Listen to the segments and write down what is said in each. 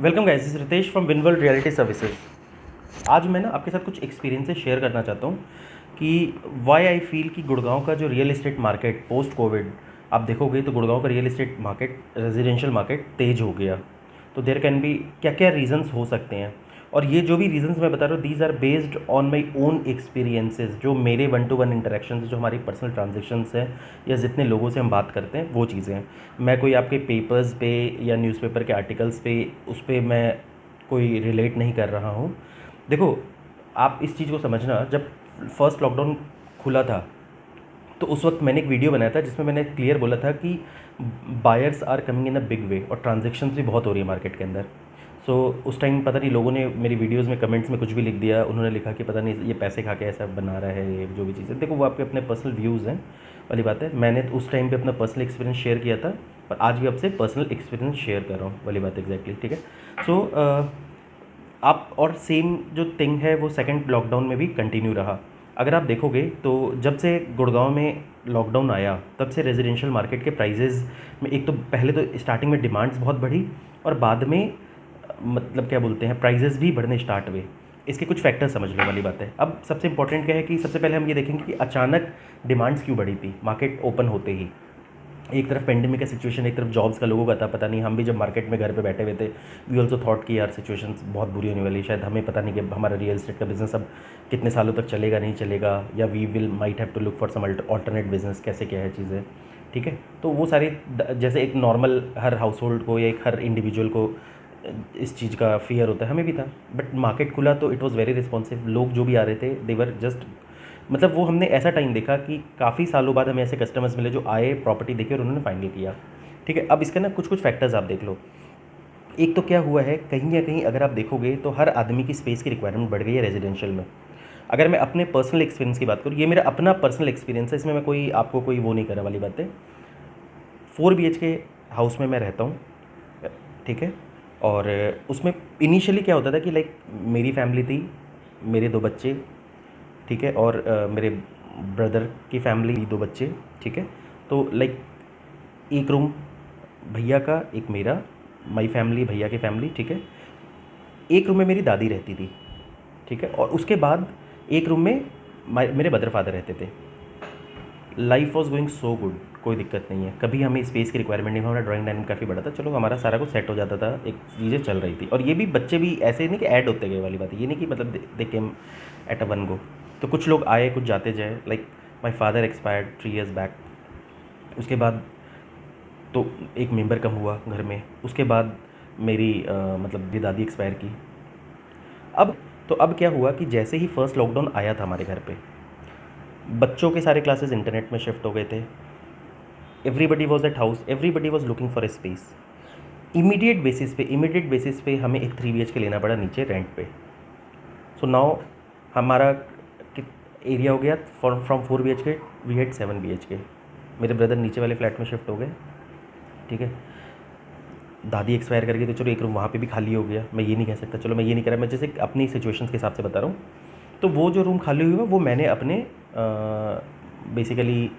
Welcome guys, this is Ritesh from Winworld realty services. आज मैं ना आपके साथ कुछ एक्सपीरियंसेस शेयर करना चाहता हूँ कि वाई आई फील कि गुड़गांव का जो real estate market post covid आप देखोगे तो गुड़गांव का real estate market, residential market तेज हो गया। तो देयर कैन बी क्या क्या रीजंस हो सकते हैं, और ये जो भी रीजंस मैं बता रहा हूँ these are based on my own experiences, जो मेरे 1-to-1 इंटरेक्शन, जो हमारी पर्सनल ट्रांजेक्शन्स हैं या जितने लोगों से हम बात करते हैं वो चीज़ें हैं। मैं कोई आपके पेपर्स पे या न्यूज़पेपर के आर्टिकल्स पे उस पर मैं कोई रिलेट नहीं कर रहा हूँ। देखो, आप इस चीज़ को समझना, जब फर्स्ट लॉकडाउन खुला था तो उस वक्त मैंने एक वीडियो बनाया था जिसमें मैंने क्लियर बोला था कि buyers are coming in a big way और ट्रांजेक्शन्स भी बहुत हो रही है मार्केट के अंदर। सो उस टाइम पता नहीं लोगों ने मेरी वीडियोस में कमेंट्स में कुछ भी लिख दिया, उन्होंने लिखा कि पता नहीं ये पैसे खा के ऐसा बना रहा है, ये जो भी चीज़ें। देखो, वो आपके अपने पर्सनल व्यूज़ हैं वाली बात है। मैंने तो उस टाइम पे अपना पर्सनल एक्सपीरियंस शेयर किया था और आज भी आपसे पर्सनल एक्सपीरियंस शेयर कर रहा हूँ वाली बात एग्जैक्टली, ठीक है। सो आप और सेम जो थिंग है वो सेकंड लॉकडाउन में भी कंटिन्यू रहा। अगर आप देखोगे तो जब से गुड़गांव में लॉकडाउन आया तब से रेजिडेंशियल मार्केट के प्राइजेज़ में एक तो पहले तो स्टार्टिंग में डिमांड्स बहुत बढ़ी और बाद में मतलब क्या बोलते हैं प्राइजेज़ भी बढ़ने स्टार्ट हुए। इसके कुछ फैक्टर समझने वाली बात है। अब सबसे इंपॉर्टेंट क्या है कि सबसे पहले हम ये देखेंगे कि अचानक डिमांड्स क्यों बढ़ी थी मार्केट ओपन होते ही। एक तरफ पेंडेमिक का सिचुएशन, एक तरफ जॉब्स का लोगों का था पता नहीं। हम भी जब मार्केट में घर पे बैठे हुए थे वी ऑल्सो थॉट कि यार सिचुएशन बहुत बुरी होने वाली है, शायद हमें पता नहीं कि हमारा रियल एस्टेट का बिजनेस अब कितने सालों तक चलेगा नहीं चलेगा, या we will might have to look for some alternate business, कैसे क्या है चीज़ें, ठीक है। तो वो सारे जैसे एक नॉर्मल हर हाउस होल्ड को या एक हर इंडिविजुअल को इस चीज़ का फियर होता है, हमें भी था। बट मार्केट खुला तो इट वॉज़ वेरी रिस्पॉन्सिव। लोग जो भी आ रहे थे दे वर जस्ट, मतलब वो हमने ऐसा टाइम देखा कि काफ़ी सालों बाद हमें ऐसे कस्टमर्स मिले जो आए, प्रॉपर्टी देखी और उन्होंने फाइनल किया, ठीक है। अब इसके ना कुछ कुछ फैक्टर्स आप देख लो। एक तो क्या हुआ है, कहीं ना कहीं अगर आप देखोगे तो हर आदमी की स्पेस की रिक्वायरमेंट बढ़ गई है रेजिडेंशियल में। अगर मैं अपने पर्सनल एक्सपीरियंस की बात करूँ, ये मेरा अपना पर्सनल एक्सपीरियंस है, इसमें मैं कोई आपको कोई वो नहीं करने वाली बात है। 4 BHK हाउस में मैं रहता हूँ, ठीक है। और उसमें इनिशियली क्या होता था कि लाइक मेरी फैमिली थी, मेरे 2 बच्चे, ठीक है, और मेरे ब्रदर की फैमिली 2 बच्चे, ठीक है। तो लाइक एक रूम भैया का, एक मेरा, माई फैमिली, भैया की फैमिली, ठीक है। एक रूम में मेरी दादी रहती थी, ठीक है। और उसके बाद एक रूम में मेरे मदर फादर रहते थे। Life was going so good, कोई दिक्कत नहीं है, कभी हमें स्पेस की रिक्वायरमेंट नहीं। हमारा ड्राइंग डाइनिंग काफ़ी बड़ा था, चलो हमारा सारा कुछ सेट हो जाता था, एक चीज़ें चल रही थी। और ये भी बच्चे भी ऐसे नहीं कि ऐड होते गए वाली बात है, ये नहीं कि मतलब दे came at a one go. तो कुछ लोग आए, कुछ जाते जाए। Like my father expired 3 years back, उसके बाद तो एक मेंबर कम हुआ घर में, उसके बाद मेरी मतलब मेरी दादी एक्सपायर की। अब तो अब क्या हुआ कि जैसे ही फर्स्ट लॉकडाउन आया था हमारे घर पे, बच्चों के सारे क्लासेस इंटरनेट में शिफ्ट हो गए थे। Everybody was at house, everybody was looking for a space. Immediate basis पे हमें एक 3 BHK लेना पड़ा नीचे रेंट पे। सो नाउ हमारा एरिया हो गया from 4 BHK we had 7 BHK। मेरे ब्रदर नीचे वाले फ्लैट में शिफ्ट हो गए, ठीक है। दादी एक्सपायर कर गई तो चलो एक रूम वहाँ पे भी खाली हो गया। मैं ये नहीं कह सकता, चलो मैं ये नहीं कह रहा, मैं जैसे अपनी सिचुएशंस के हिसाब से बता रहा हूँ। तो वो जो रूम खाली हुआ वो मैंने अपने बेसिकली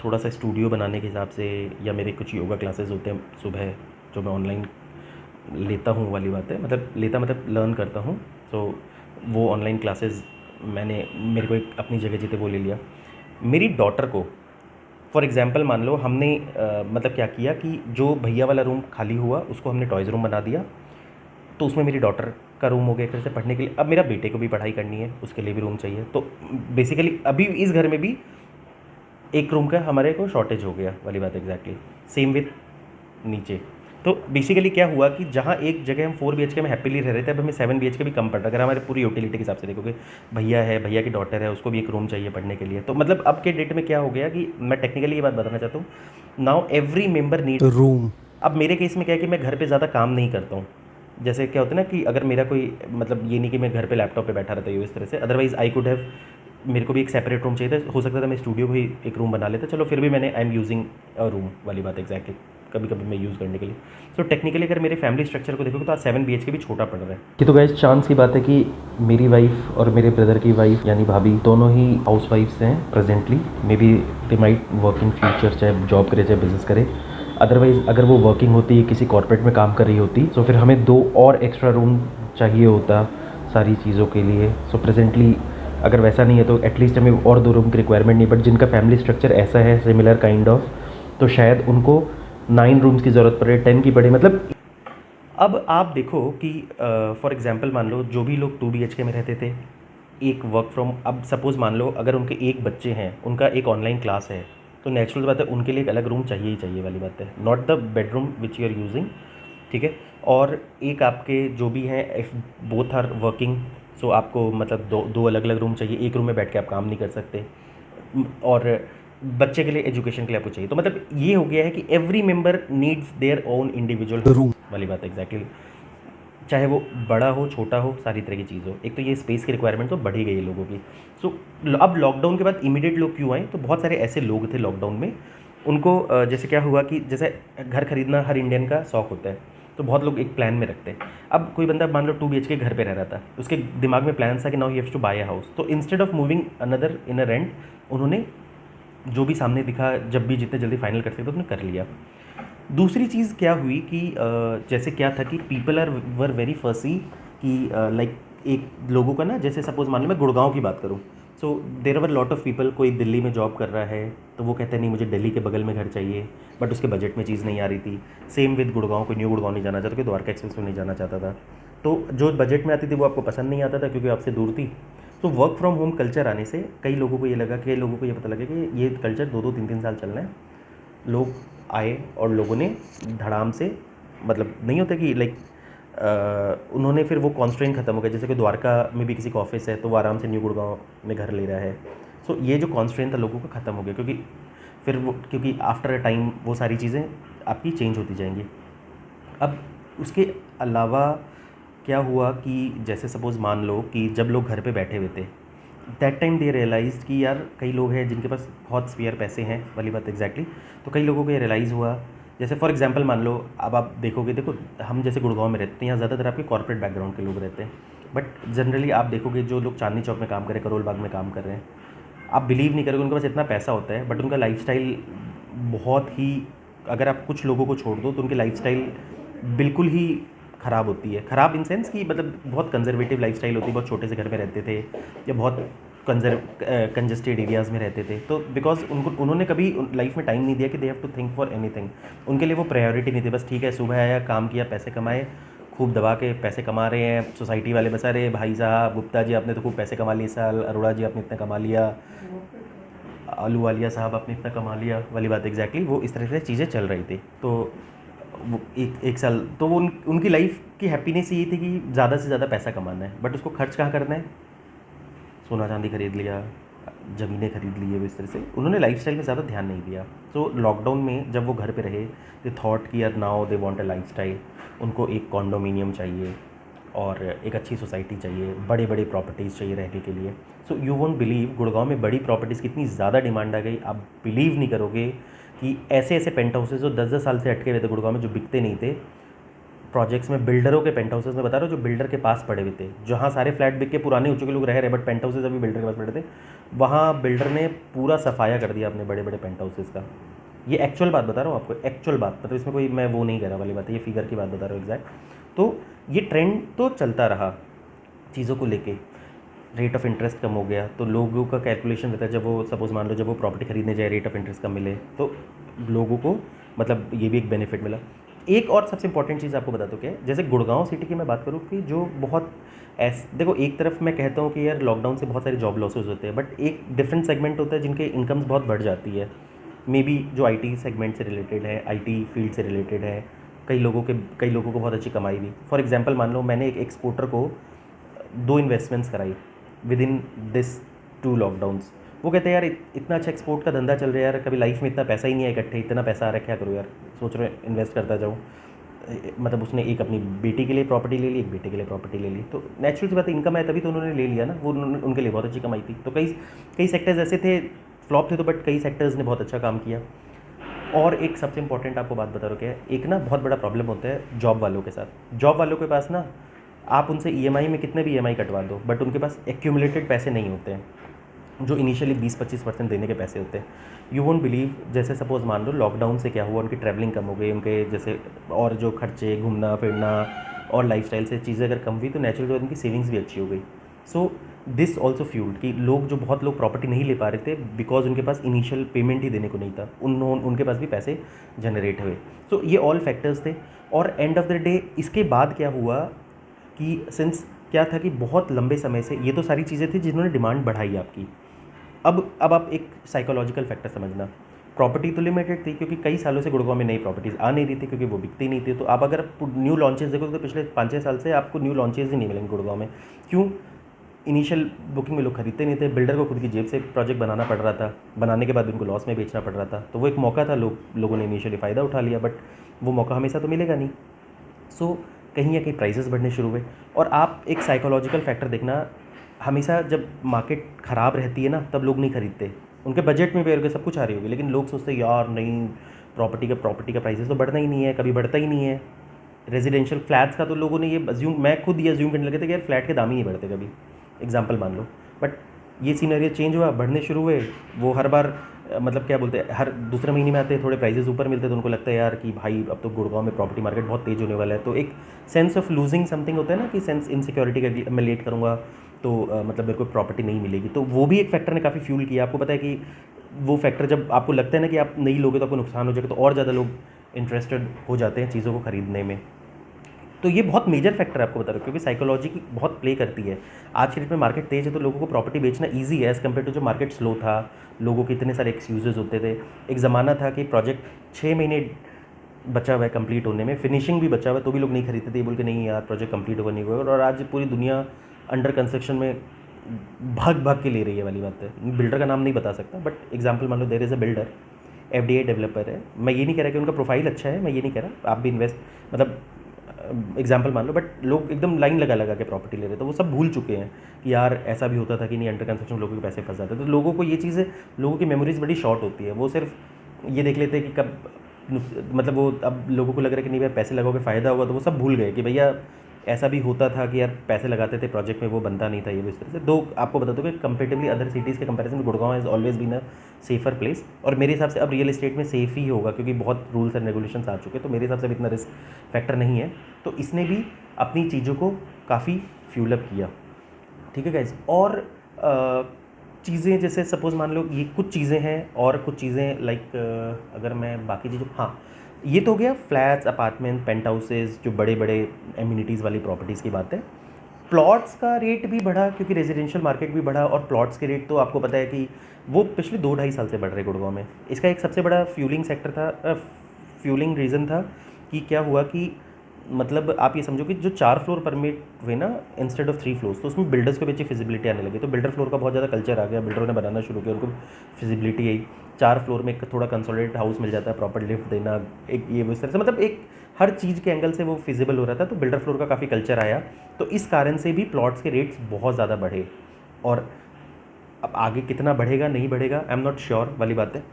थोड़ा सा स्टूडियो बनाने के हिसाब से, या मेरे कुछ योगा क्लासेस होते हैं सुबह जो मैं ऑनलाइन लेता हूँ वाली बात है, मतलब लर्न करता हूँ। तो वो ऑनलाइन क्लासेस मैंने, मेरे को एक अपनी जगह जीते वो ले लिया। मेरी डॉटर को फॉर एग्ज़ाम्पल मान लो हमने मतलब क्या किया कि जो भैया वाला रूम खाली हुआ उसको हमने टॉयज़ रूम बना दिया। तो उसमें मेरी डॉटर का रूम हो गया एक तरह से पढ़ने के लिए। अब मेरा बेटे को भी पढ़ाई करनी है, उसके लिए भी रूम चाहिए। तो बेसिकली अभी इस घर में भी एक रूम का हमारे को शॉर्टेज हो गया वाली बात एग्जैक्टली। सेम विथ नीचे। तो बेसिकली क्या हुआ कि जहाँ एक जगह हम 4 BHK में हैप्पीली रह रहे थे, अब हमें 7 BHK भी कम पड़ रहा है। अगर हमारे पूरी यूटिलिटी के हिसाब से देखोगे, भैया है, भैया की डॉटर है, उसको भी एक रूम चाहिए पढ़ने के लिए। तो मतलब अब के डेट में क्या हो गया कि मैं टेक्निकली ये बात बताना चाहता हूँ, now every member need room. अब मेरे केस में क्या है कि मैं घर पे ज़्यादा काम नहीं करता हूँ। जैसे क्या होता है ना कि अगर मेरा कोई मतलब ये नहीं कि मैं घर पे लैपटॉप पे बैठा रहता हूँ इस तरह से, अदरवाइज़ आई कुड हैव, मेरे को भी एक सेपरेट रूम चाहिए था। हो सकता था मैं स्टूडियो को ही एक रूम बना लेता, चलो फिर भी मैंने I am using a room वाली बात एग्जैक्टली, कभी कभी मैं यूज़ करने के लिए। सो टेक्निकली अगर मेरे फैमिली स्ट्रक्चर को देखोगे तो आज 7 BHK भी छोटा पड़ रहा है। कि तो गाइस चांस की बात है कि मेरी वाइफ और मेरे ब्रदर की वाइफ यानी भाभी दोनों ही हाउस वाइफ्स हैं presently. May be they might work in future, चाहे जॉब करे चाहे बिजनेस करे। अदरवाइज़ अगर वो वर्किंग होती है, किसी कॉर्पोरेट में काम कर रही होती, तो फिर हमें 2 और एक्स्ट्रा रूम चाहिए होता सारी चीज़ों के लिए। सो प्रेजेंटली अगर वैसा नहीं है तो एटलीस्ट हमें और 2 रूम की रिक्वायरमेंट नहीं, बट जिनका फैमिली स्ट्रक्चर ऐसा है सिमिलर काइंड ऑफ, तो शायद उनको 9 रूम्स की ज़रूरत पड़े, 10 की पड़े। मतलब अब आप देखो कि फॉर एग्जांपल मान लो जो भी लोग 2 BHK में रहते थे, एक वर्क फ्रॉम, अब सपोज़ मान लो अगर उनके एक बच्चे हैं, उनका एक ऑनलाइन क्लास है, तो नेचुरल बात है उनके लिए एक अलग रूम चाहिए ही चाहिए वाली बात है, not the bedroom which you are using, ठीक है। और एक आपके जो भी हैं, if both are working, so आपको मतलब दो अलग अलग रूम चाहिए, एक रूम में बैठ के आप काम नहीं कर सकते। और बच्चे के लिए एजुकेशन के लिए आपको चाहिए, तो मतलब ये हो गया है कि every member needs their own individual room वाली बात है एग्जैक्टली। चाहे वो बड़ा हो छोटा हो, सारी तरह की चीज़ हो, एक तो ये स्पेस की रिक्वायरमेंट तो बढ़ ही गई है लोगों की। सो अब लॉकडाउन के बाद इमीडिएट लोग क्यों आए, तो बहुत सारे ऐसे लोग थे लॉकडाउन में, उनको जैसे क्या हुआ कि जैसे घर खरीदना हर इंडियन का शौक होता है, तो बहुत लोग एक प्लान में रखते हैं। अब कोई बंदा मान लो 2 BHK घर पे रह रहा था, उसके दिमाग में प्लान था कि now he haves to buy a house, तो instead of moving another in a rent, उन्होंने जो भी सामने दिखा, जब भी जितने जल्दी फाइनल कर सकते उन्होंने कर लिया। दूसरी चीज़ क्या हुई कि जैसे क्या था कि पीपल आर वर वेरी फर्सी कि लाइक एक लोगों का ना, जैसे सपोज मान लो मैं गुड़गांव की बात करूँ, so there are lot of people, कोई दिल्ली में जॉब कर रहा है तो वो कहते हैं नहीं मुझे दिल्ली के बगल में घर चाहिए, बट उसके बजट में चीज़ नहीं आ रही थी। सेम विद गुड़गांव, कोई न्यू गुड़गांव नहीं जाना चाहता, कोई द्वारका एक्सप्रेस में नहीं जाना चाहता था, तो जो बजट में आती थी वो आपको पसंद नहीं आता था क्योंकि आपसे दूर थी। तो वर्क फ्रॉम होम कल्चर आने से कई लोगों को ये लगा, कई लोगों को ये पता लगा कि ये कल्चर 2-2, 3-3 साल चलना है। लोग आए और लोगों ने धड़ाम से, मतलब नहीं होता कि लाइक उन्होंने फिर वो कॉन्स्ट्रेंट ख़त्म हो गया, जैसे कि द्वारका में भी किसी का ऑफिस है तो वो आराम से न्यू गुड़गांव में घर ले रहा है। सो ये जो कॉन्स्ट्रेंट था लोगों का ख़त्म हो गया, क्योंकि फिर वो, क्योंकि आफ्टर अ टाइम वो सारी चीज़ें आपकी चेंज होती जाएंगी। अब उसके अलावा क्या हुआ कि जैसे सपोज़ मान लो कि जब लोग घर पे बैठे हुए थे, दैट टाइम दे रियलाइज कि यार कई लोग हैं जिनके पास बहुत स्पेयर पैसे हैं वाली बात एग्जैक्टली। तो कई लोगों को ये रियलाइज़ हुआ, जैसे फॉर एग्जांपल मान लो, अब आप देखोगे, देखो हम जैसे गुड़गांव में रहते हैं, यहाँ ज़्यादातर आपके कॉर्पोरेट बैकग्राउंड के लोग रहते हैं, बट जनरली आप देखोगे जो लोग चांदनी चौक में काम कर रहे हैं, करोल बाग में काम कर रहे हैं, आप बिलीव नहीं करोगे उनके पास इतना पैसा होता है, बट उनका लाइफस्टाइल बहुत ही, अगर आप कुछ लोगों को छोड़ दो तो उनकी लाइफस्टाइल बिल्कुल ही ख़राब होती है। ख़राब इन सेंस कि मतलब बहुत कंजर्वेटिव लाइफस्टाइल होती है, बहुत छोटे से घर में रहते थे या बहुत कंजस्टेड एरियाज़ में रहते थे, तो बिकॉज उन्होंने कभी लाइफ में टाइम नहीं दिया कि they have to think for anything. उनके लिए वो प्रायोरिटी नहीं थी, बस ठीक है सुबह आया, काम किया, पैसे कमाए, खूब दबा के पैसे कमा रहे हैं, सोसाइटी वाले बस अरे भाई साहब गुप्ता जी आपने तो खूब पैसे कमा लिए इस साल, अरोड़ा जी आपने इतना कमा लिया, आलू वालिया साहब आपने इतना कमा लिया वाली बात एग्जैक्टली, वो इस तरह से चीज़ें चल रही थी। तो वो एक साल तो वो उनकी लाइफ की हैप्पीनेस यही थी कि ज़्यादा से ज़्यादा पैसा कमाना है, बट उसको खर्च कहाँ करना है, सोना चांदी खरीद लिया, ज़मीनें खरीद ली है, वो इस तरह से उन्होंने लाइफस्टाइल में ज़्यादा ध्यान नहीं दिया। तो लॉकडाउन में जब वो घर पे रहे, दे थॉट कि यार now they want a lifestyle, उनको एक कॉन्डोमिनियम चाहिए और एक अच्छी सोसाइटी चाहिए, बड़े बड़े प्रॉपर्टीज़ चाहिए रहने के लिए। So you won't believe Gurgaon में बड़ी प्रॉपर्टीज़ की इतनी ज़्यादा डिमांड आ गई, आप बिलीव नहीं करोगे कि ऐसे ऐसे पेंट हाउसेज जो 10-10 साल से अटके हुए थे गुड़गांव में, जो बिकते नहीं थे, प्रोजेक्ट्स में बिल्डरों के पेंट हाउसेज में बता रहा हूँ, जो बिल्डर के पास पड़े हुए थे, जहाँ सारे फ्लैट बिक के पुराने हो चुके लोग रह रहे, बट पेंट हाउसेज अभी बिल्डर के पास पड़े थे, वहाँ बिल्डर ने पूरा सफाया कर दिया अपने बड़े बड़े पेंट हाउसेज का। ये एक्चुअल बात बता रहा हूँ आपको, एक्चुअल बात, मतलब इसमें कोई मैं वो नहीं कह रहा वाली बात है, ये फिगर की बात बता रहा हूँ एग्जैक्ट। तो ये ट्रेंड तो चलता रहा चीज़ों को लेके, रेट ऑफ इंटरेस्ट कम हो गया तो लोगों का कैलकुलेशन रहता है, जब वो सपोज मान लो जब वो प्रॉपर्टी खरीदने जाए, रेट ऑफ इंटरेस्ट कम मिले तो लोगों को मतलब ये भी एक बेनिफिट मिला। एक और सबसे इंपॉर्टेंट चीज़ आपको बता दूँ क्या है, जैसे गुड़गांव सिटी की मैं बात करूँ कि जो बहुत देखो एक तरफ मैं कहता हूँ कि यार लॉकडाउन से बहुत सारे जॉब लॉसेज होते हैं, बट एक डिफरेंट सेगमेंट होता है जिनके इनकम्स बहुत बढ़ जाती है, मे बी जो आईटी सेगमेंट से रिलेटेड है, आईटी फील्ड से रिलेटेड है, कई लोगों को बहुत अच्छी कमाई भी। फॉर एग्जांपल मान लो मैंने एक एक्सपोर्टर को 2 इन्वेस्टमेंट्स कराई विद इन दिस 2 लॉकडाउन्स। वो कहते हैं यार इतना अच्छा एक्सपोर्ट का धंधा चल रहा है यार, कभी लाइफ में इतना पैसा ही नहीं है इकट्ठे, इतना पैसा आ रहा है क्या करूँ यार, सोच रहे इन्वेस्ट करता जाऊँ। मतलब उसने एक अपनी बेटी के लिए प्रॉपर्टी ले ली, एक बेटे के लिए प्रॉपर्टी ले ली, तो नेचुरल सी बात है, इनकम है तभी तो उन्होंने ले लिया ना, वो उनके लिए बहुत अच्छी कमाई थी। तो कई कई सेक्टर्स ऐसे थे, फ्लॉप थे तो, बट कई सेक्टर्स ने बहुत अच्छा काम किया। और एक सबसे इंपॉर्टेंट आपको बात बता रहा हूँ क्या है, एक ना बहुत बड़ा प्रॉब्लम होता है जॉब वालों के साथ। जॉब वालों के पास ना आप उनसे ईएमआई में कितने भी ईएमआई कटवा दो, बट उनके पास एक्यूमुलेटेड पैसे नहीं होते हैं। जो इनिशियली 20-25% देने के पैसे होते हैं। यू वोंट बिलीव, जैसे सपोज़ मान लो लॉकडाउन से क्या हुआ, उनकी ट्रैवलिंग कम हो गई, उनके जैसे और जो खर्चे, घूमना फिरना और लाइफस्टाइल से चीज़ें अगर कम हुई तो नेचुरल जो उनकी सेविंग्स भी अच्छी हो गई। सो दिस ऑल्सो फ्यूल्ड कि लोग जो बहुत लोग प्रॉपर्टी नहीं ले पा रहे थे बिकॉज उनके पास इनिशियल पेमेंट ही देने को नहीं था, उनके पास भी पैसे जनरेट हुए। सो ये ऑल फैक्टर्स थे। और एंड ऑफ द डे इसके बाद क्या हुआ कि सिंस क्या था कि बहुत लंबे समय से ये तो सारी चीज़ें थी जिन्होंने डिमांड बढ़ाई आपकी। अब आप एक साइकोलॉजिकल फैक्टर समझना, प्रॉपर्टी तो लिमिटेड थी क्योंकि कई सालों से गुड़गांव में नई प्रॉपर्टीज़ आ नहीं रही थी क्योंकि वो बिकती नहीं थी। तो आप अगर न्यू लॉन्चेस देखो तो पिछले 5-6 साल से आपको न्यू लॉन्चेस ही नहीं मिलेंगे गुड़गांव में। क्यों? इनिशियल बुकिंग में लोग खरीदते नहीं थे, बिल्डर को खुद की जेब से प्रोजेक्ट बनाना पड़ रहा था, बनाने के बाद उनको लॉस में बेचना पड़ रहा था। तो वो एक मौका था, लोगों ने इनिशियली फ़ायदा उठा लिया, बट वो मौका हमेशा तो मिलेगा नहीं। सो कहीं ना कहीं प्राइसेस बढ़ने शुरू हुए। और आप एक साइकोलॉजिकल फैक्टर देखना, हमेशा जब मार्केट ख़राब रहती है ना तब लोग नहीं खरीदते। उनके बजट में भी अगर सब कुछ आ रही होगी लेकिन लोग सोचते हैं यार नहीं, प्रॉपर्टी का प्राइसेस तो बढ़ना ही नहीं है, कभी बढ़ता ही नहीं है। रेजिडेंशियल फ्लैट्स का तो लोगों ने ये अज्यूम, मैं खुद ये अज्यूम करने लगे थे कि यार फ्लैट के दाम ही नहीं बढ़ते कभी, एग्जाम्पल मान लो। बट ये सीनरियो चेंज हुआ, बढ़ने शुरू हुए। वो हर बार मतलब क्या बोलते हैं, हर दूसरे महीने में आते हैं, थोड़े प्राइजेस ऊपर मिलते हैं तो उनको लगता है यार कि भाई अब तो गुड़गांव में प्रॉपर्टी मार्केट बहुत तेज़ होने वाला है। तो एक सेंस ऑफ लूजिंग समथिंग होता है ना कि सेंस इनसिक्योरिटी का, मैं लेट करूँगा तो मतलब मेरे को प्रॉपर्टी नहीं मिलेगी। तो वो भी एक फैक्टर ने काफ़ी फ्यूल किया। आपको पता है कि वो फैक्टर जब आपको लगता है ना कि आप नहीं लोगे तो आपको नुकसान हो जाएगा, तो और ज़्यादा लोग इंटरेस्टेड हो जाते हैं चीज़ों को खरीदने में। तो ये बहुत मेजर फैक्टर है, आपको बता रहा हूँ, क्योंकि साइकोलॉजी की बहुत प्ले करती है। आज के डेट में मार्केट तेज़ है तो लोगों को प्रॉपर्टी बेचना ईजी है एज़ कम्पेयर टू जो मार्केट स्लो था। लोगों के इतने सारे एक्सक्यूजेज होते थे। एक ज़माना था कि प्रोजेक्ट 6 महीने बचा हुआ है कंप्लीट होने में, फिनिशिंग भी बचा हुआ है तो भी लोग नहीं खरीदते थे, बोल के नहीं यार प्रोजेक्ट कंप्लीट होगा नहीं होगा। और आज पूरी दुनिया अंडर कंस्ट्रक्शन में भाग भाग के ले रही है वाली बात है। बिल्डर का नाम नहीं बता सकता बट एग्जाम्पल मान लो there is a builder, FDI developer है। मैं ये नहीं कह रहा कि उनका प्रोफाइल अच्छा है, मैं ये नहीं कह रहा, आप भी इन्वेस्ट मतलब एग्जाम्पल मान लो, बट लोग एकदम लाइन लगा लगा के प्रॉपर्टी ले रहे, तो वो सब भूल चुके हैं कि यार ऐसा भी होता था कि नहीं, अंडर कंस्ट्रक्शन लोगों के पैसे फंस जाते। तो लोगों को ये चीज़ें, लोगों की मेमोरीज बड़ी शॉर्ट होती है। वो सिर्फ ये देख लेते हैं कि कब मतलब वो, अब लोगों को लग रहा है कि नहीं भाई पैसे लगाओगे फ़ायदा होगा, तो वो सब भूल गए कि भैया ऐसा भी होता था कि यार पैसे लगाते थे प्रोजेक्ट में, वो बनता नहीं था ये भी इस तरह से। दो आपको बता दूँ कि कंपेरेटिवली अदर सिटीज़ के कंपैरिजन में Gurgaon has always been a safer place. और मेरे हिसाब से अब रियल एस्टेट में सेफ़ ही होगा क्योंकि बहुत रूल्स एंड रेगुलेशंस आ चुके हैं, तो मेरे हिसाब से अब इतना रिस्क फैक्टर नहीं है। तो इसने भी अपनी चीज़ों को काफ़ी फ्यूल अप किया। ठीक है गाइज। और चीज़ें जैसे सपोज़ मान लो ये कुछ चीज़ें हैं, और कुछ चीज़ें लाइक अगर मैं बाकी चीज़ों, हाँ ये तो हो गया फ्लैट्स, अपार्टमेंट, पेंट हाउसेज, जो बड़े बड़े एम्यूनिटीज़ वाली प्रॉपर्टीज़ की बात है। प्लॉट्स का रेट भी बढ़ा क्योंकि रेजिडेंशियल मार्केट भी बढ़ा, और प्लॉट्स के रेट तो आपको पता है कि वो पिछले 2-2.5 साल से बढ़ रहे गुड़गांव में। इसका एक सबसे बड़ा फ्यूलिंग सेक्टर था, फ्यूलिंग रीज़न था कि क्या हुआ कि मतलब आप ये समझो कि जो 4 फ्लोर परमिट हुए ना इंस्टेड ऑफ 3 फ्लोर्स, तो उसमें बिल्डर्स को भी अच्छी फिजिबिलिटी आने लगी। तो बिल्डर फ्लोर का बहुत ज़्यादा कल्चर आ गया, बिल्डरों ने बनाना शुरू किया, उनको फिजिबिलिटी आई। 4 फ्लोर में एक थोड़ा कंसोलिडेट हाउस मिल जाता है, प्रॉपर लिफ्ट देना, एक ये इस तरह से, मतलब एक हर चीज़ के एंगल से वो फिजिबल हो रहा था। तो बिल्डर फ्लोर का काफ़ी कल्चर आया, तो इस कारण से भी प्लॉट्स के रेट्स बहुत ज़्यादा बढ़े। और अब आगे कितना बढ़ेगा नहीं बढ़ेगा आई एम नॉट श्योर वाली बात है।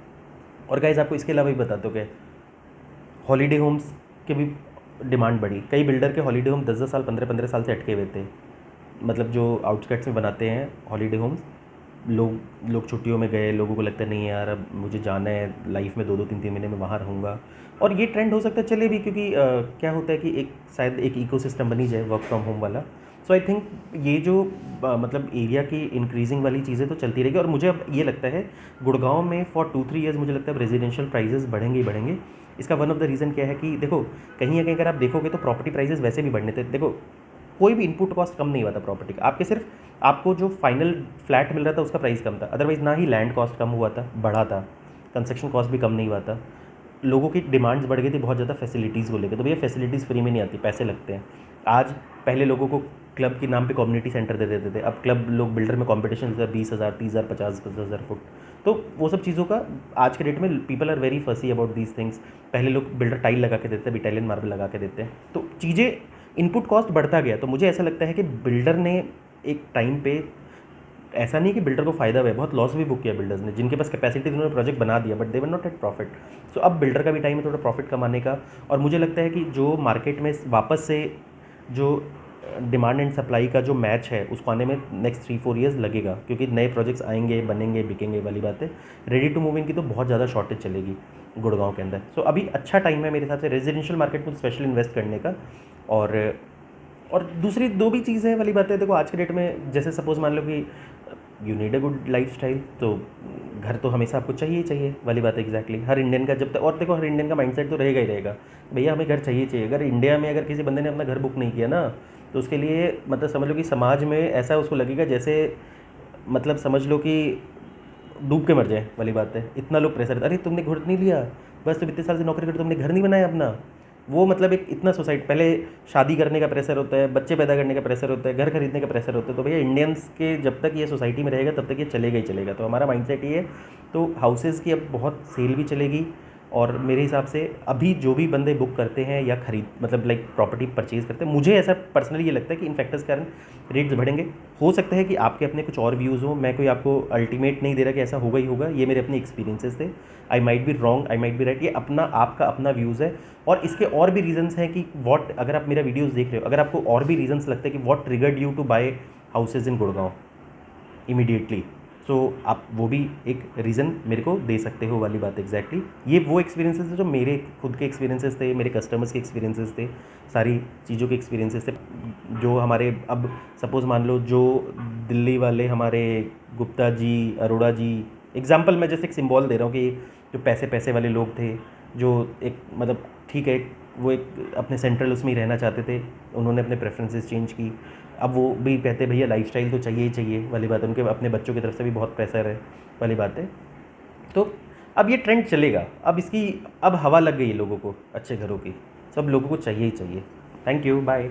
और गाइज आपको इसके अलावा भी बता दो कि हॉलीडे होम्स के भी डिमांड बढ़ी। कई बिल्डर के हॉलीडे होम 10-10 साल, 15-15 साल से अटके हुए थे। मतलब जो आउटस्कर्ट्स में बनाते हैं हॉलीडे होम्स, लोग छुट्टियों में गए, लोगों को लगता है नहीं यार अब मुझे जाना है, लाइफ में 2-2 3-3 महीने में वहाँ रहूँगा। और ये ट्रेंड हो सकता है चले भी, क्योंकि क्या होता है कि एक शायद एक इकोसिस्टम बनी जाए वर्क फ्रॉम होम वाला। सो आई थिंक ये जो मतलब एरिया की इंक्रीजिंग वाली चीज़ें तो चलती रहेगी। और मुझे अब ये लगता है गुड़गांव में फॉर 2-3 ईयर्स मुझे लगता है अब रेजिडेंशियल प्राइजेस बढ़ेंगे ही बढ़ेंगे। इसका वन ऑफ द रीज़न क्या है कि देखो कहीं ना कहीं अगर आप देखोगे तो प्रॉपर्टी प्राइजेस वैसे भी बढ़ने थे। देखो कोई भी इनपुट कॉस्ट कम नहीं हुआ था प्रॉपर्टी का, आपके सिर्फ आपको जो फाइनल फ्लैट मिल रहा था उसका प्राइस कम था, अदरवाइज ना ही लैंड कॉस्ट कम हुआ था, बढ़ा था, कंस्ट्रक्शन कॉस्ट भी कम नहीं हुआ था। लोगों की डिमांड्स बढ़ गई थी बहुत ज़्यादा फैसिलिटीज़ को लेकर, तो भैया फैसिलिटीज़ फ्री में नहीं आती, पैसे लगते हैं। आज पहले लोगों को क्लब के नाम पे कम्युनिटी सेंटर दे देते थे, अब क्लब लोग बिल्डर में कंपटीशन 20,000, 30,000, 50,000 फुट। तो वो सब चीज़ों का आज के डेट में पीपल आर वेरी फसी अबाउट दीज थिंग्स। पहले लोग बिल्डर टाइल लगा के देते हैं, इटालियन मार्बल लगा के देते हैं, तो चीज़ें इनपुट कॉस्ट बढ़ता गया। तो मुझे ऐसा लगता है कि बिल्डर ने एक टाइम पे, ऐसा नहीं कि बिल्डर को फ़ायदा हुआ है, बहुत लॉस भी बुक किया बिल्डर्स ने, जिनके पास कैपेसिटी थी उन्होंने प्रोजेक्ट बना दिया but they were not at profit. So अब बिल्डर का भी टाइम है थोड़ा प्रॉफिट कमाने का। और मुझे लगता है कि जो मार्केट में वापस से जो डिमांड एंड सप्लाई का जो मैच है उसको आने में नेक्स्ट 3-4 ईयर्स लगेगा, क्योंकि नए प्रोजेक्ट्स आएंगे, बनेंगे, बिकेंगे वाली बात है। रेडी टू मूव इन की तो बहुत ज़्यादा शॉर्टेज चलेगी गुड़गांव के अंदर। सो अभी अच्छा टाइम है मेरे हिसाब से रेजिडेंशियल मार्केट में स्पेशल इन्वेस्ट करने का। और दूसरी दो भी चीज़ें वाली बात है, देखो आज के डेट में जैसे सपोज मान लो कि you need a good life style, तो घर तो हमेशा आपको चाहिए ही चाहिए वाली बात है एग्जैक्टली। हर इंडियन का जब तक, और देखो हर इंडियन का माइंडसेट तो रहेगा ही रहेगा, भैया हमें घर चाहिए चाहिए। अगर इंडिया में अगर किसी बंदे ने अपना घर बुक नहीं किया ना, तो उसके लिए मतलब समझ लो कि समाज में ऐसा उसको लगेगा जैसे, मतलब समझ लो कि डूब के मर जाए वाली बात है। इतना लोग प्रेशर, अरे तुमने घर नहीं लिया, बस तुम इतने साल से नौकरी करते तुमने घर नहीं बनाया अपना। वो मतलब एक इतना सोसाइटी, पहले शादी करने का प्रेशर होता है, बच्चे पैदा करने का प्रेशर होता है, घर खरीदने का प्रेशर होता है। तो भैया इंडियंस के जब तक ये सोसाइटी में रहेगा तब तक ये चलेगा ही चलेगा। तो हमारा माइंडसेट ये है। तो हाउसेज़ की अब बहुत सेल भी चलेगी, और मेरे हिसाब से अभी जो भी बंदे बुक करते हैं या खरीद मतलब लाइक प्रॉपर्टी परचेज़ करते हैं, मुझे ऐसा पर्सनली ये लगता है कि इन फैक्टर्स के कारण रेट्स बढ़ेंगे। हो सकता है कि आपके अपने कुछ और व्यूज़ हो, मैं कोई आपको अल्टीमेट नहीं दे रहा कि ऐसा होगा ही होगा, ये मेरे अपने एक्सपीरियंसेस थे। I might be wrong, I might be right, ये अपना आपका अपना व्यूज़ है। और इसके और भी रीजंस हैं कि व्हाट, अगर आप मेरा वीडियोस देख रहे हो, अगर आपको और भी रीजंस लगते हैं कि what triggered you to buy houses in Gurgaon immediately, so आप वो भी एक रीज़न मेरे को दे सकते हो वाली बात एग्जैक्टली। ये वो एक्सपीरियंसेस थे जो मेरे खुद के एक्सपीरियंसेस थे, मेरे कस्टमर्स के एक्सपीरियंसेस थे, सारी चीज़ों के एक्सपीरियंसेस थे। जो हमारे अब सपोज़ मान लो जो दिल्ली वाले हमारे गुप्ता जी, अरोड़ा जी, एग्जाम्पल मैं जैसे एक सिंबल दे रहा हूँ कि जो पैसे पैसे वाले लोग थे, जो एक मतलब ठीक है, वो एक अपने सेंट्रल उसमें ही रहना चाहते थे, उन्होंने अपने प्रेफरेंसेस चेंज की। अब वो भी कहते भैया लाइफस्टाइल तो चाहिए ही चाहिए वाली बात है, उनके अपने बच्चों की तरफ से भी बहुत प्रेशर है वाली बात है। तो अब ये ट्रेंड चलेगा, अब इसकी अब हवा लग गई है लोगों को, अच्छे घरों की, सब लोगों को चाहिए ही चाहिए। Thank you, bye.